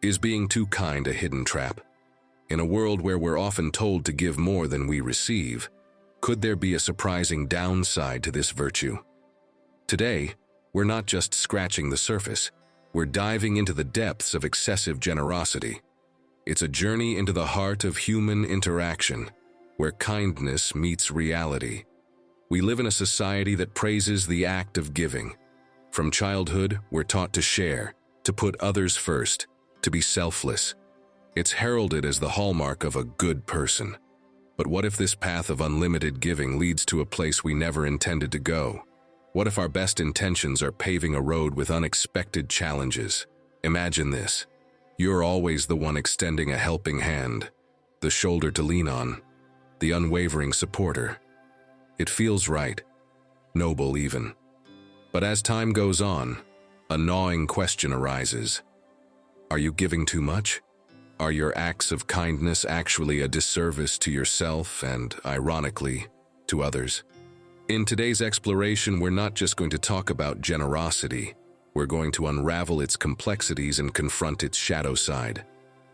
Is being too kind a hidden trap? In a world where we're often told to give more than we receive, could there be a surprising downside to this virtue? Today, we're not just scratching the surface, we're diving into the depths of excessive generosity. It's a journey into the heart of human interaction, where kindness meets reality. We live in a society that praises the act of giving. From childhood, we're taught to share, to put others first, to be selfless. It's heralded as the hallmark of a good person. But what if this path of unlimited giving leads to a place we never intended to go? What if our best intentions are paving a road with unexpected challenges? Imagine this. You're always the one extending a helping hand, the shoulder to lean on, the unwavering supporter. It feels right, noble even. But as time goes on, a gnawing question arises. Are you giving too much? Are your acts of kindness actually a disservice to yourself and, ironically, to others? In today's exploration, we're not just going to talk about generosity. We're going to unravel its complexities and confront its shadow side.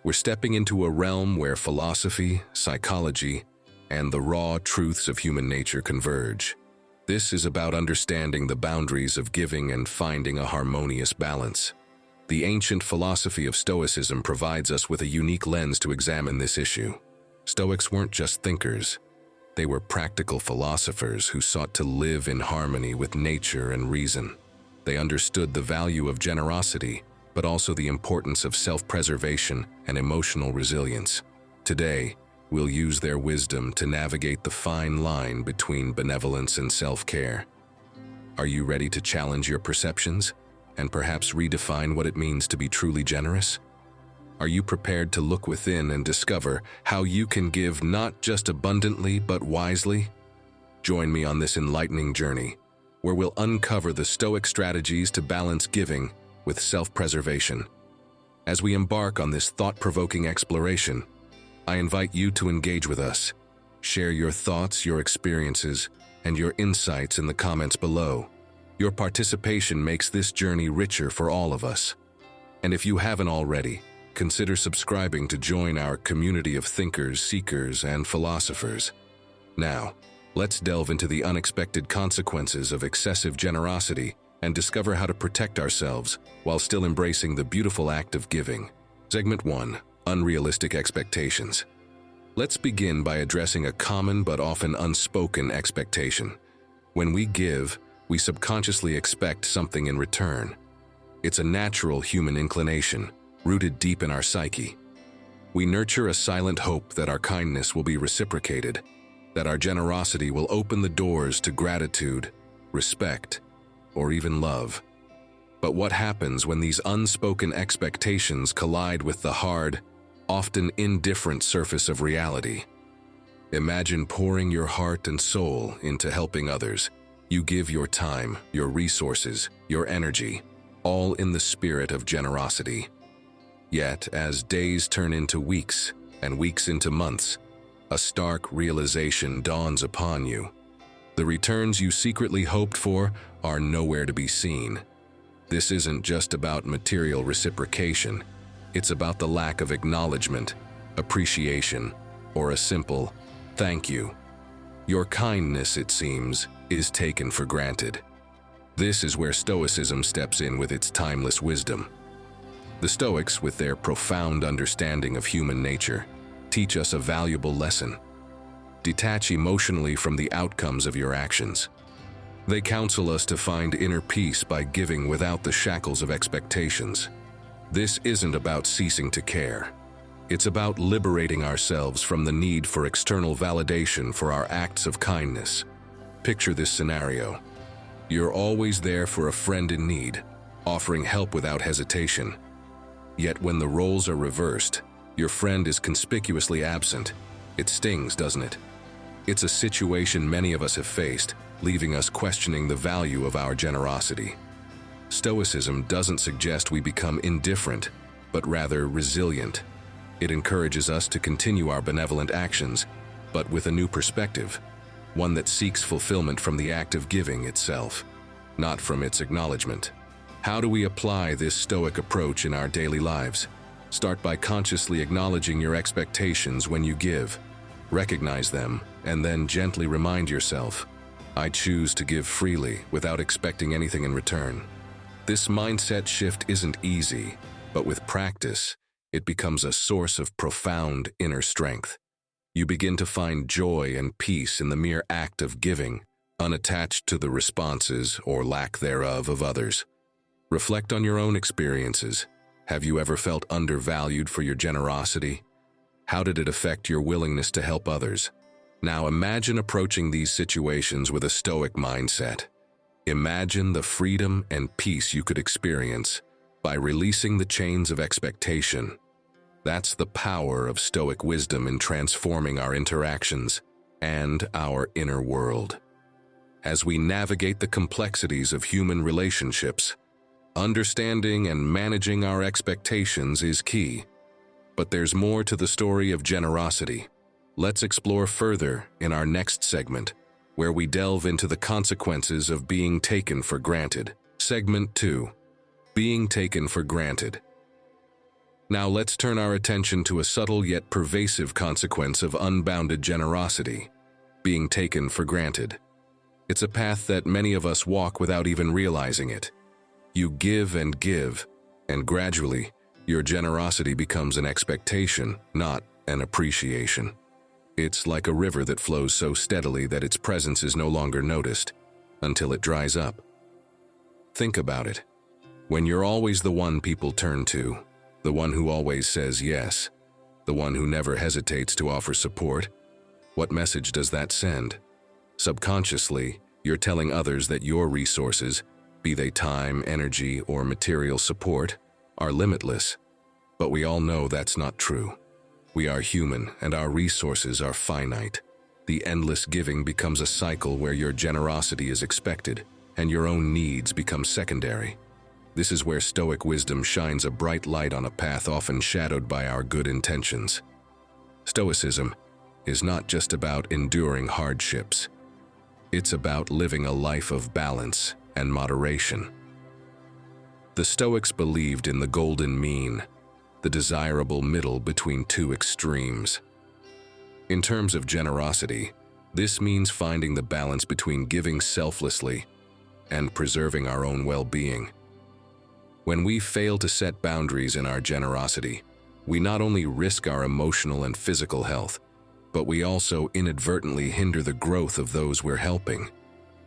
We're stepping into a realm where philosophy, psychology, and the raw truths of human nature converge. This is about understanding the boundaries of giving and finding a harmonious balance. The ancient philosophy of Stoicism provides us with a unique lens to examine this issue. Stoics weren't just thinkers. They were practical philosophers who sought to live in harmony with nature and reason. They understood the value of generosity, but also the importance of self-preservation and emotional resilience. Today, we'll use their wisdom to navigate the fine line between benevolence and self-care. Are you ready to challenge your perceptions and perhaps redefine what it means to be truly generous? Are you prepared to look within and discover how you can give not just abundantly but wisely? Join me on this enlightening journey, where we'll uncover the Stoic strategies to balance giving with self-preservation. As we embark on this thought-provoking exploration, I invite you to engage with us. Share your thoughts, your experiences, and your insights in the comments below. Your participation makes this journey richer for all of us. And if you haven't already, consider subscribing to join our community of thinkers, seekers, and philosophers. Now, let's delve into the unexpected consequences of excessive generosity and discover how to protect ourselves while still embracing the beautiful act of giving. Segment 1. Unrealistic expectations. Let's begin by addressing a common but often unspoken expectation. When we give, we subconsciously expect something in return. It's a natural human inclination, rooted deep in our psyche. We nurture a silent hope that our kindness will be reciprocated, that our generosity will open the doors to gratitude, respect, or even love. But what happens when these unspoken expectations collide with the hard, often indifferent surface of reality? Imagine pouring your heart and soul into helping others. You give your time, your resources, your energy, all in the spirit of generosity. Yet, as days turn into weeks and weeks into months, a stark realization dawns upon you. The returns you secretly hoped for are nowhere to be seen. This isn't just about material reciprocation. It's about the lack of acknowledgement, appreciation, or a simple thank you. Your kindness, it seems, is taken for granted. This is where Stoicism steps in with its timeless wisdom. The Stoics, with their profound understanding of human nature, teach us a valuable lesson. Detach emotionally from the outcomes of your actions. They counsel us to find inner peace by giving without the shackles of expectations. This isn't about ceasing to care. It's about liberating ourselves from the need for external validation for our acts of kindness. Picture this scenario. You're always there for a friend in need, offering help without hesitation. Yet when the roles are reversed, your friend is conspicuously absent. It stings, doesn't it? It's a situation many of us have faced, leaving us questioning the value of our generosity. Stoicism doesn't suggest we become indifferent, but rather resilient. It encourages us to continue our benevolent actions, but with a new perspective, one that seeks fulfillment from the act of giving itself, not from its acknowledgement. How do we apply this Stoic approach in our daily lives? Start by consciously acknowledging your expectations when you give. Recognize them, and then gently remind yourself, I choose to give freely without expecting anything in return. This mindset shift isn't easy, but with practice, it becomes a source of profound inner strength. You begin to find joy and peace in the mere act of giving, unattached to the responses or lack thereof of others. Reflect on your own experiences. Have you ever felt undervalued for your generosity? How did it affect your willingness to help others? Now imagine approaching these situations with a Stoic mindset. Imagine the freedom and peace you could experience by releasing the chains of expectation. That's the power of Stoic wisdom in transforming our interactions and our inner world. As we navigate the complexities of human relationships, understanding and managing our expectations is key. But there's more to the story of generosity. Let's explore further in our next segment, where we delve into the consequences of being taken for granted. Segment 2. Being taken for granted. Now let's turn our attention to a subtle yet pervasive consequence of unbounded generosity: being taken for granted. It's a path that many of us walk without even realizing it. You give, and gradually, your generosity becomes an expectation, not an appreciation. It's like a river that flows so steadily that its presence is no longer noticed until it dries up. Think about it. When you're always the one people turn to, the one who always says yes, the one who never hesitates to offer support, what message does that send? Subconsciously, you're telling others that your resources, be they time, energy, or material support, are limitless. But we all know that's not true. We are human, and our resources are finite. The endless giving becomes a cycle where your generosity is expected, and your own needs become secondary. This is where Stoic wisdom shines a bright light on a path often shadowed by our good intentions. Stoicism is not just about enduring hardships. It's about living a life of balance and moderation. The Stoics believed in the golden mean, the desirable middle between two extremes. In terms of generosity, this means finding the balance between giving selflessly and preserving our own well-being. When we fail to set boundaries in our generosity, we not only risk our emotional and physical health, but we also inadvertently hinder the growth of those we're helping.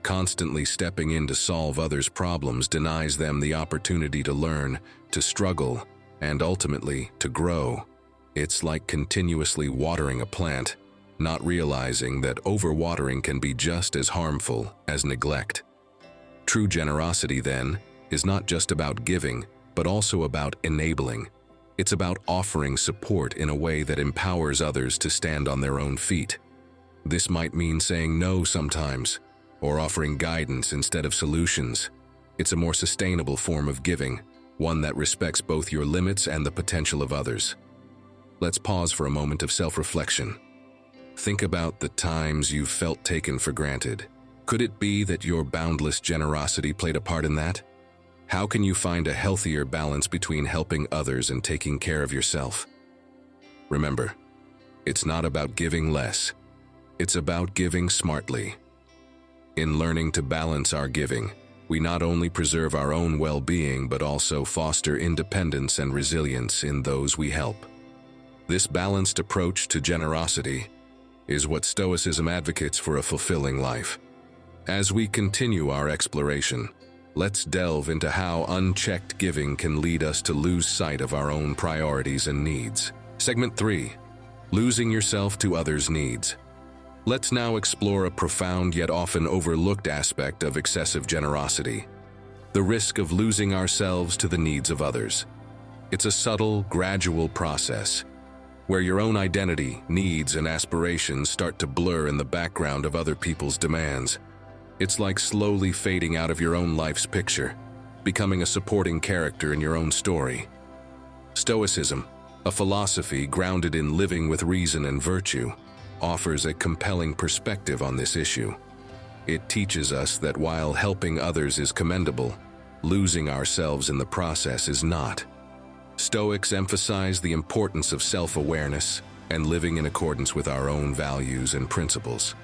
Constantly stepping in to solve others' problems denies them the opportunity to learn, to struggle, and ultimately to grow. It's like continuously watering a plant, not realizing that overwatering can be just as harmful as neglect. True generosity, then, is not just about giving, but also about enabling. It's about offering support in a way that empowers others to stand on their own feet. This might mean saying no sometimes, or offering guidance instead of solutions. It's a more sustainable form of giving, one that respects both your limits and the potential of others. Let's pause for a moment of self-reflection. Think about the times you've felt taken for granted. Could it be that your boundless generosity played a part in that? How can you find a healthier balance between helping others and taking care of yourself? Remember, it's not about giving less. It's about giving smartly. In learning to balance our giving, we not only preserve our own well-being but also foster independence and resilience in those we help. This balanced approach to generosity is what Stoicism advocates for a fulfilling life. As we continue our exploration, let's delve into how unchecked giving can lead us to lose sight of our own priorities and needs. Segment 3. Losing yourself to others' needs. Let's now explore a profound yet often overlooked aspect of excessive generosity: the risk of losing ourselves to the needs of others. It's a subtle, gradual process where your own identity, needs, and aspirations start to blur in the background of other people's demands. It's like slowly fading out of your own life's picture, becoming a supporting character in your own story. Stoicism, a philosophy grounded in living with reason and virtue, offers a compelling perspective on this issue. It teaches us that while helping others is commendable, losing ourselves in the process is not. Stoics emphasize the importance of self-awareness and living in accordance with our own values and principles.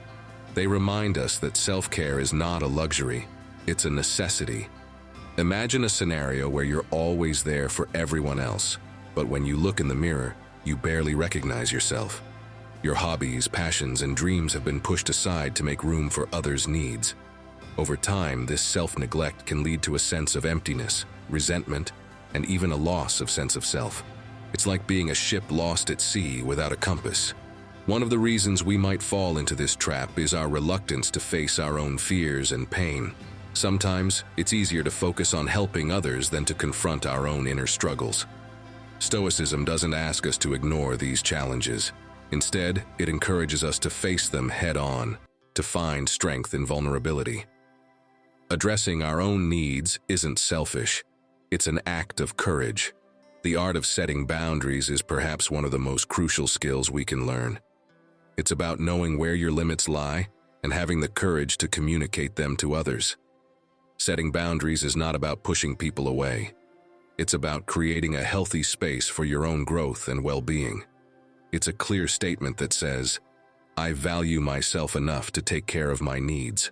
They remind us that self-care is not a luxury, it's a necessity. Imagine a scenario where you're always there for everyone else, but when you look in the mirror, you barely recognize yourself. Your hobbies, passions, and dreams have been pushed aside to make room for others' needs. Over time, this self-neglect can lead to a sense of emptiness, resentment, and even a loss of sense of self. It's like being a ship lost at sea without a compass. One of the reasons we might fall into this trap is our reluctance to face our own fears and pain. Sometimes, it's easier to focus on helping others than to confront our own inner struggles. Stoicism doesn't ask us to ignore these challenges. Instead, it encourages us to face them head-on, to find strength in vulnerability. Addressing our own needs isn't selfish. It's an act of courage. The art of setting boundaries is perhaps one of the most crucial skills we can learn. It's about knowing where your limits lie and having the courage to communicate them to others. Setting boundaries is not about pushing people away. It's about creating a healthy space for your own growth and well-being. It's a clear statement that says, I value myself enough to take care of my needs.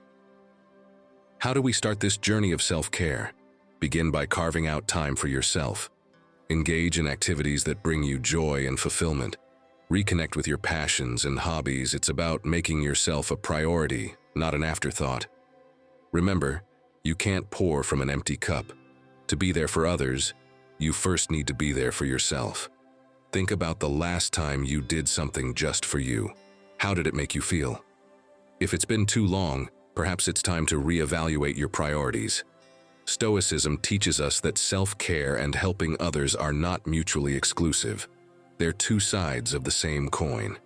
How do we start this journey of self-care? Begin by carving out time for yourself. Engage in activities that bring you joy and fulfillment. Reconnect with your passions and hobbies. It's about making yourself a priority, not an afterthought. Remember, you can't pour from an empty cup. To be there for others, you first need to be there for yourself. Think about the last time you did something just for you. How did it make you feel? If it's been too long, perhaps it's time to reevaluate your priorities. Stoicism teaches us that self-care and helping others are not mutually exclusive. They're two sides of the same coin.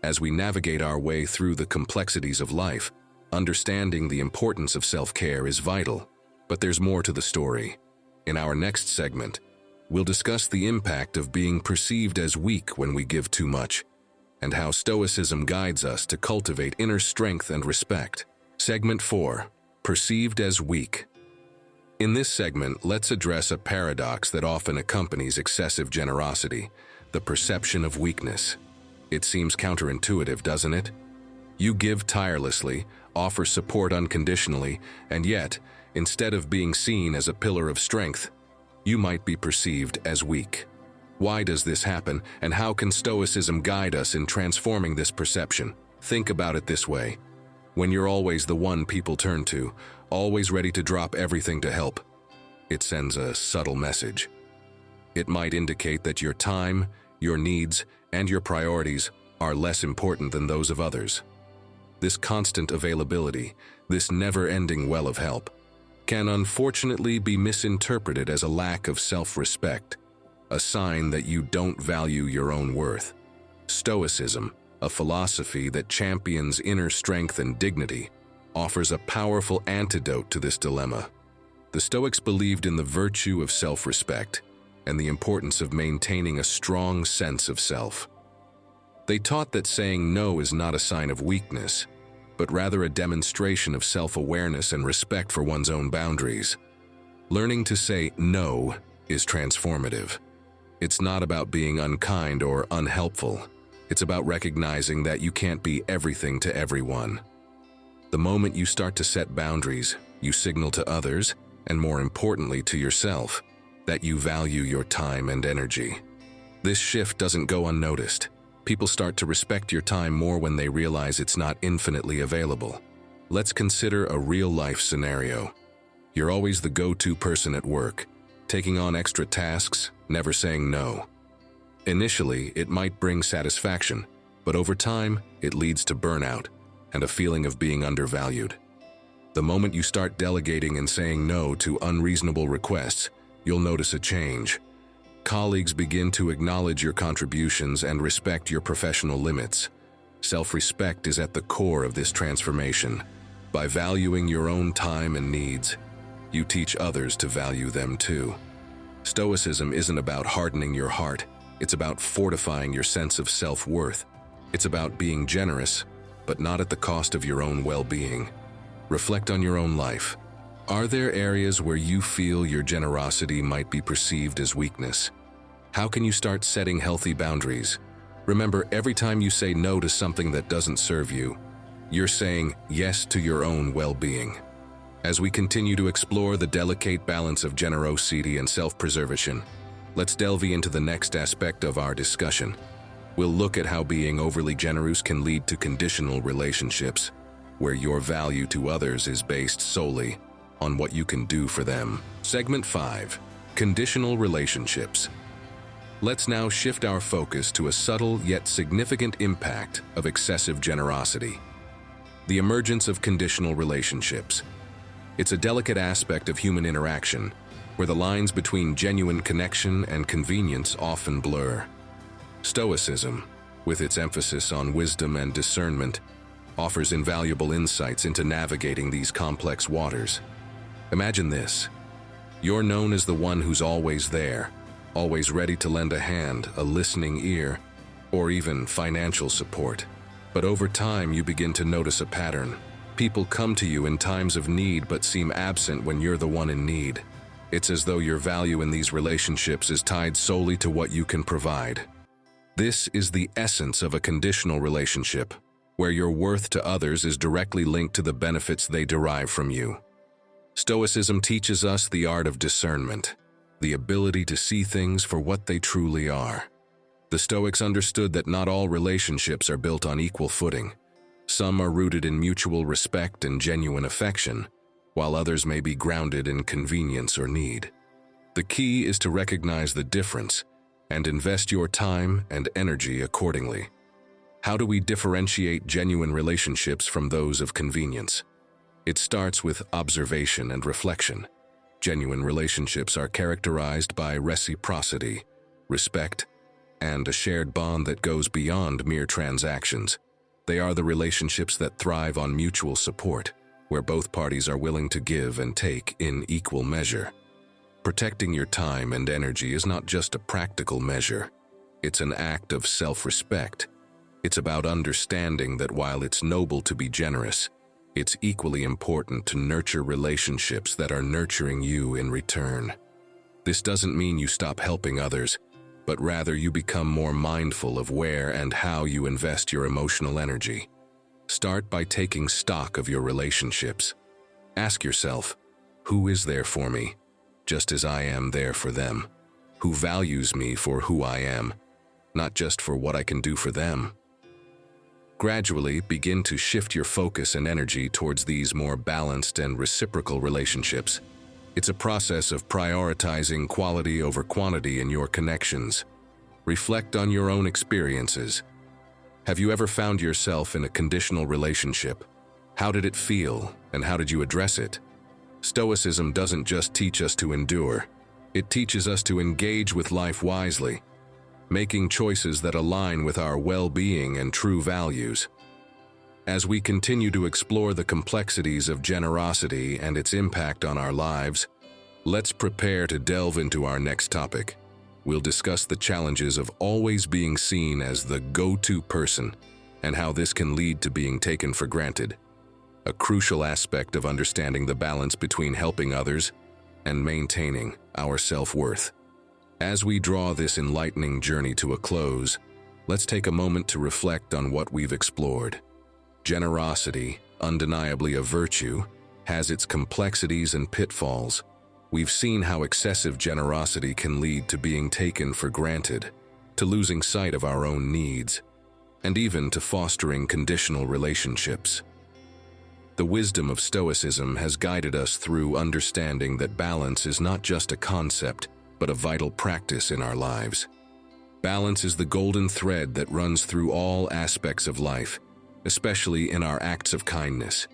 As we navigate our way through the complexities of life, understanding the importance of self-care is vital. But there's more to the story. In our next segment, we'll discuss the impact of being perceived as weak when we give too much, and how Stoicism guides us to cultivate inner strength and respect. Segment 4. Perceived as weak. In this segment, let's address a paradox that often accompanies excessive generosity, the perception of weakness. It seems counterintuitive, doesn't it? You give tirelessly, offer support unconditionally, and yet, instead of being seen as a pillar of strength, you might be perceived as weak. Why does this happen, and how can Stoicism guide us in transforming this perception? Think about it this way. When you're always the one people turn to, always ready to drop everything to help, it sends a subtle message. It might indicate that your time, your needs, and your priorities are less important than those of others. This constant availability, this never-ending well of help, can unfortunately be misinterpreted as a lack of self-respect, a sign that you don't value your own worth. Stoicism, a philosophy that champions inner strength and dignity, offers a powerful antidote to this dilemma. The Stoics believed in the virtue of self-respect and the importance of maintaining a strong sense of self. They taught that saying no is not a sign of weakness, but rather a demonstration of self-awareness and respect for one's own boundaries. Learning to say no is transformative. It's not about being unkind or unhelpful. It's about recognizing that you can't be everything to everyone. The moment you start to set boundaries, you signal to others, and more importantly to yourself, that you value your time and energy. This shift doesn't go unnoticed. People start to respect your time more when they realize it's not infinitely available. Let's consider a real-life scenario. You're always the go-to person at work, taking on extra tasks, never saying no. Initially, it might bring satisfaction, but over time, it leads to burnout and a feeling of being undervalued. The moment you start delegating and saying no to unreasonable requests, you'll notice a change. Colleagues begin to acknowledge your contributions and respect your professional limits. Self-respect is at the core of this transformation. By valuing your own time and needs, you teach others to value them too. Stoicism isn't about hardening your heart. It's about fortifying your sense of self-worth. It's about being generous, but not at the cost of your own well-being. Reflect on your own life. Are there areas where you feel your generosity might be perceived as weakness? How can you start setting healthy boundaries? Remember, every time you say no to something that doesn't serve you, you're saying yes to your own well-being. As we continue to explore the delicate balance of generosity and self-preservation, let's delve into the next aspect of our discussion. We'll look at how being overly generous can lead to conditional relationships, where your value to others is based solely on what you can do for them. Segment 5. Conditional relationships. Let's now shift our focus to a subtle yet significant impact of excessive generosity. The emergence of conditional relationships. It's a delicate aspect of human interaction, where the lines between genuine connection and convenience often blur. Stoicism, with its emphasis on wisdom and discernment, offers invaluable insights into navigating these complex waters. Imagine this. You're known as the one who's always there, always ready to lend a hand, a listening ear, or even financial support. But over time, you begin to notice a pattern. People come to you in times of need but seem absent when you're the one in need. It's as though your value in these relationships is tied solely to what you can provide. This is the essence of a conditional relationship, where your worth to others is directly linked to the benefits they derive from you. Stoicism teaches us the art of discernment, the ability to see things for what they truly are. The Stoics understood that not all relationships are built on equal footing. Some are rooted in mutual respect and genuine affection, while others may be grounded in convenience or need. The key is to recognize the difference and invest your time and energy accordingly. How do we differentiate genuine relationships from those of convenience? It starts with observation and reflection. Genuine relationships are characterized by reciprocity, respect, and a shared bond that goes beyond mere transactions. They are the relationships that thrive on mutual support, where both parties are willing to give and take in equal measure. Protecting your time and energy is not just a practical measure. It's an act of self-respect. It's about understanding that while it's noble to be generous, it's equally important to nurture relationships that are nurturing you in return. This doesn't mean you stop helping others, but rather you become more mindful of where and how you invest your emotional energy. Start by taking stock of your relationships. Ask yourself, who is there for me, just as I am there for them? Who values me for who I am, not just for what I can do for them? Gradually begin to shift your focus and energy towards these more balanced and reciprocal relationships. It's a process of prioritizing quality over quantity in your connections. Reflect on your own experiences. Have you ever found yourself in a conditional relationship? How did it feel, and how did you address it? Stoicism doesn't just teach us to endure. It teaches us to engage with life wisely, making choices that align with our well-being and true values. As we continue to explore the complexities of generosity and its impact on our lives, let's prepare to delve into our next topic. We'll discuss the challenges of always being seen as the go-to person and how this can lead to being taken for granted, a crucial aspect of understanding the balance between helping others and maintaining our self-worth. As we draw this enlightening journey to a close, let's take a moment to reflect on what we've explored. Generosity, undeniably a virtue, has its complexities and pitfalls. We've seen how excessive generosity can lead to being taken for granted, to losing sight of our own needs, and even to fostering conditional relationships. The wisdom of Stoicism has guided us through understanding that balance is not just a concept, but a vital practice in our lives. Balance is the golden thread that runs through all aspects of life, especially in our acts of kindness.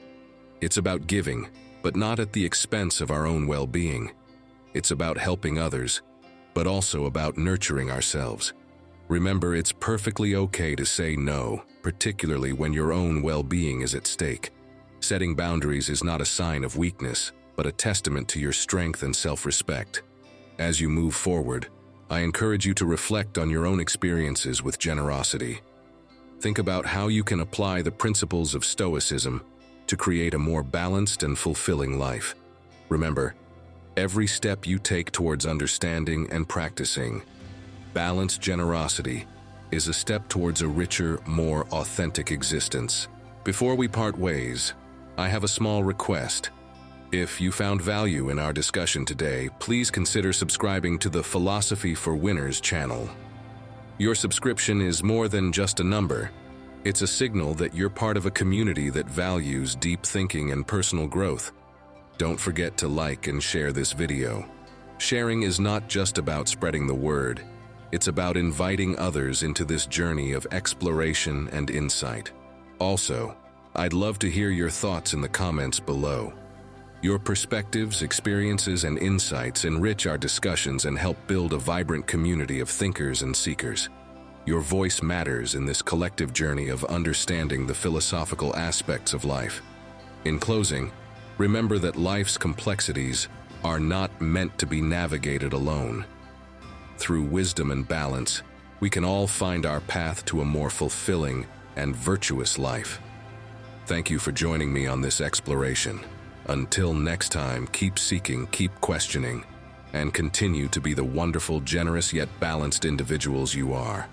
It's about giving, but not at the expense of our own well-being. It's about helping others, but also about nurturing ourselves. Remember, it's perfectly okay to say no, particularly when your own well-being is at stake. Setting boundaries is not a sign of weakness, but a testament to your strength and self-respect. As you move forward, I encourage you to reflect on your own experiences with generosity. Think about how you can apply the principles of Stoicism to create a more balanced and fulfilling life. Remember, every step you take towards understanding and practicing balanced generosity is a step towards a richer, more authentic existence. Before we part ways, I have a small request. If you found value in our discussion today, please consider subscribing to the Philosophy for Winners channel. Your subscription is more than just a number. It's a signal that you're part of a community that values deep thinking and personal growth. Don't forget to like and share this video. Sharing is not just about spreading the word. It's about inviting others into this journey of exploration and insight. Also, I'd love to hear your thoughts in the comments below. Your perspectives, experiences, and insights enrich our discussions and help build a vibrant community of thinkers and seekers. Your voice matters in this collective journey of understanding the philosophical aspects of life. In closing, remember that life's complexities are not meant to be navigated alone. Through wisdom and balance, we can all find our path to a more fulfilling and virtuous life. Thank you for joining me on this exploration. Until next time, keep seeking, keep questioning, and continue to be the wonderful, generous, yet balanced individuals you are.